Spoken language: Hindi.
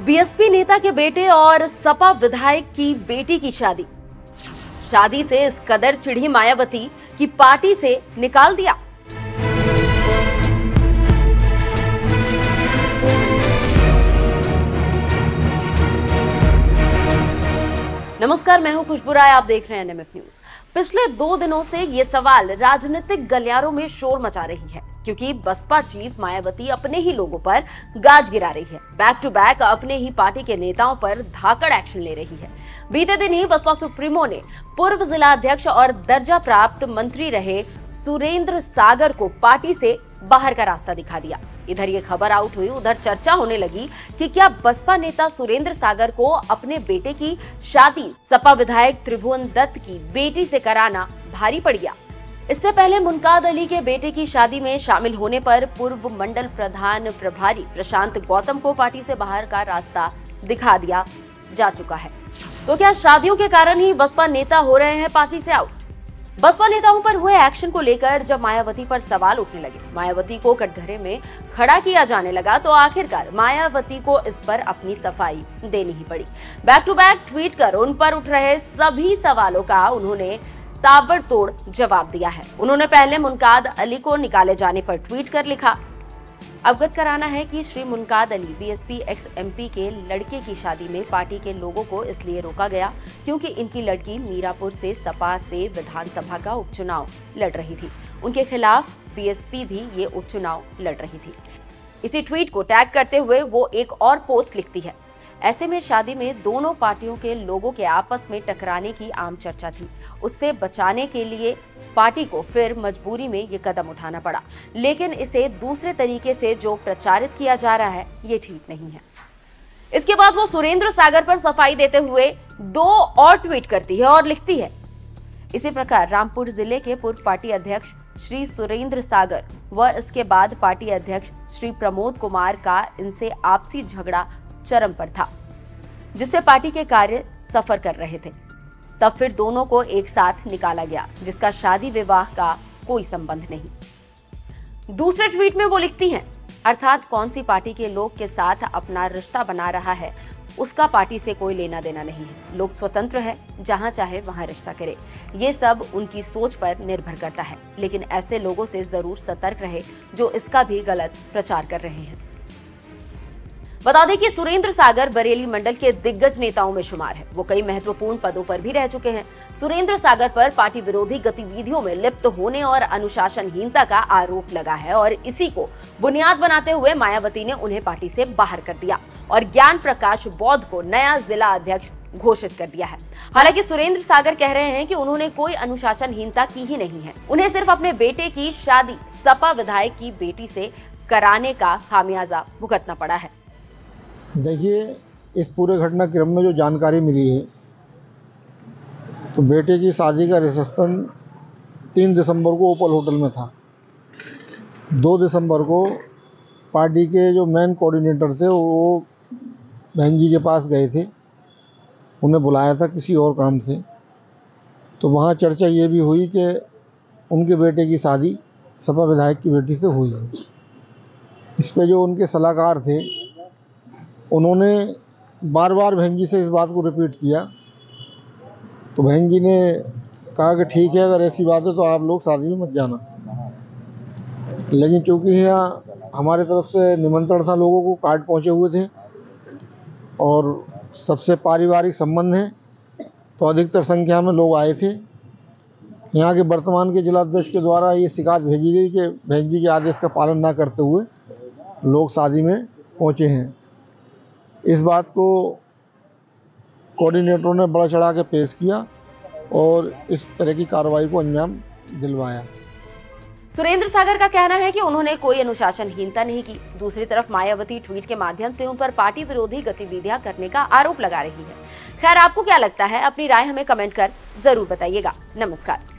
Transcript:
बीएसपी नेता के बेटे और सपा विधायक की बेटी की शादी से इस कदर चिढ़ी मायावती की पार्टी से निकाल दिया। नमस्कार, मैं हूं खुशबू राय, आप देख रहे हैं एनएमएफ न्यूज। पिछले 2 दिनों से ये सवाल राजनीतिक गलियारों में शोर मचा रही है, क्योंकि बसपा चीफ मायावती अपने ही लोगों पर गाज गिरा रही है। बैक टू बैक अपने ही पार्टी के नेताओं पर धाकड़ एक्शन ले रही है। बीते दिन ही बसपा सुप्रीमो ने पूर्व जिला अध्यक्ष और दर्जा प्राप्त मंत्री रहे सुरेंद्र सागर को पार्टी से बाहर का रास्ता दिखा दिया। इधर ये खबर आउट हुई, उधर चर्चा होने लगी कि क्या बसपा नेता सुरेंद्र सागर को अपने बेटे की शादी सपा विधायक त्रिभुवन दत्त की बेटी से कराना भारी पड़ गया। इससे पहले मुनकाद अली के बेटे की शादी में शामिल होने पर पूर्व मंडल प्रधान प्रभारी प्रशांत गौतम को पार्टी से बाहर का रास्ता दिखा दिया जा चुका है। तो क्या शादियों के कारण ही बसपा नेता हो रहे हैं पार्टी से आउट? बसपा नेताओं पर हुए एक्शन को लेकर जब मायावती पर सवाल उठने लगे, मायावती को कटघरे में खड़ा किया जाने लगा, तो आखिरकार मायावती को इस पर अपनी सफाई देनी ही पड़ी। बैक टू बैक ट्वीट कर उन पर उठ रहे सभी सवालों का उन्होंने ताबड़तोड़ जवाब दिया है। उन्होंने पहले मुनकाद अली को निकाले जाने पर ट्वीट कर लिखा, अवगत कराना है कि Shri Munquad Ali BSP ex MP के लड़के की शादी में पार्टी के लोगों को इसलिए रोका गया क्योंकि इनकी लड़की मीरापुर से सपा से विधानसभा का उपचुनाव लड़ रही थी। उनके खिलाफ बीएसपी भी ये उपचुनाव लड़ रही थी। इसी ट्वीट को टैग करते हुए वो एक और पोस्ट लिखती है, ऐसे में शादी में दोनों पार्टियों के लोगों के आपस में टकराने की आम चर्चा थी। उससे बचाने के लिए पार्टी को फिर मजबूरी में ये कदम उठाना पड़ा, लेकिन इसे दूसरे तरीके से जो प्रचारित किया जा रहा है ये ठीक नहीं है। इसके बाद वो सुरेंद्र सागर पर सफाई देते हुए 2 और ट्वीट करती है और लिखती है, इसी प्रकार रामपुर जिले के पूर्व पार्टी अध्यक्ष श्री सुरेंद्र सागर व इसके बाद पार्टी अध्यक्ष श्री प्रमोद कुमार का इनसे आपसी झगड़ा चरम पर था, जिससे पार्टी के कार्य सफर कर रहे थे। तब फिर दोनों को एक साथ निकाला गया, जिसका शादी विवाह का कोई संबंध नहीं। दूसरे ट्वीट में वो लिखती हैं, अर्थात कौन सी पार्टी के लोग के साथ अपना रिश्ता बना रहा है उसका पार्टी से कोई लेना देना नहीं है। लोग स्वतंत्र है, जहां चाहे वहां रिश्ता करे। ये सब उनकी सोच पर निर्भर करता है, लेकिन ऐसे लोगों से जरूर सतर्क रहे जो इसका भी गलत प्रचार कर रहे हैं। बता दें कि सुरेंद्र सागर बरेली मंडल के दिग्गज नेताओं में शुमार है। वो कई महत्वपूर्ण पदों पर भी रह चुके हैं। सुरेंद्र सागर पर पार्टी विरोधी गतिविधियों में लिप्त होने और अनुशासनहीनता का आरोप लगा है और इसी को बुनियाद बनाते हुए मायावती ने उन्हें पार्टी से बाहर कर दिया और ज्ञान प्रकाश बौद्ध को नया जिला अध्यक्ष घोषित कर दिया है। हालांकि सुरेंद्र सागर कह रहे हैं कि उन्होंने कोई अनुशासनहीनता की ही नहीं है। उन्हें सिर्फ अपने बेटे की शादी सपा विधायक की बेटी से कराने का खामियाजा भुगतना पड़ा है। देखिए, इस पूरे घटनाक्रम में जो जानकारी मिली है, तो बेटे की शादी का रिसेप्शन 3 दिसंबर को ओपल होटल में था। 2 दिसंबर को पार्टी के जो मेन कोऑर्डिनेटर थे वो बहन जी के पास गए थे, उन्हें बुलाया था किसी और काम से। तो वहाँ चर्चा ये भी हुई कि उनके बेटे की शादी सपा विधायक की बेटी से हुई है। इस पे जो उनके सलाहकार थे उन्होंने बार बार बहन जी से इस बात को रिपीट किया, तो बहन जी ने कहा कि ठीक है, अगर ऐसी बात है तो आप लोग शादी में मत जाना। लेकिन चूँकि यहाँ हमारे तरफ से निमंत्रण था, लोगों को कार्ड पहुँचे हुए थे और सबसे पारिवारिक संबंध है, तो अधिकतर संख्या में लोग आए थे। यहाँ के वर्तमान के जिलाध्यक्ष के द्वारा ये शिकायत भेजी गई कि बहन जी के आदेश का पालन न करते हुए लोग शादी में पहुँचे हैं। इस बात को कोऑर्डिनेटरों ने बड़ा चढ़ा के पेश किया और इस तरह की कार्रवाई को अंजाम दिलवाया। सुरेंद्र सागर का कहना है कि उन्होंने कोई अनुशासनहीनता नहीं की। दूसरी तरफ मायावती ट्वीट के माध्यम से उन पर पार्टी विरोधी गतिविधियां करने का आरोप लगा रही है। खैर, आपको क्या लगता है? अपनी राय हमें कमेंट कर जरूर बताइएगा। नमस्कार।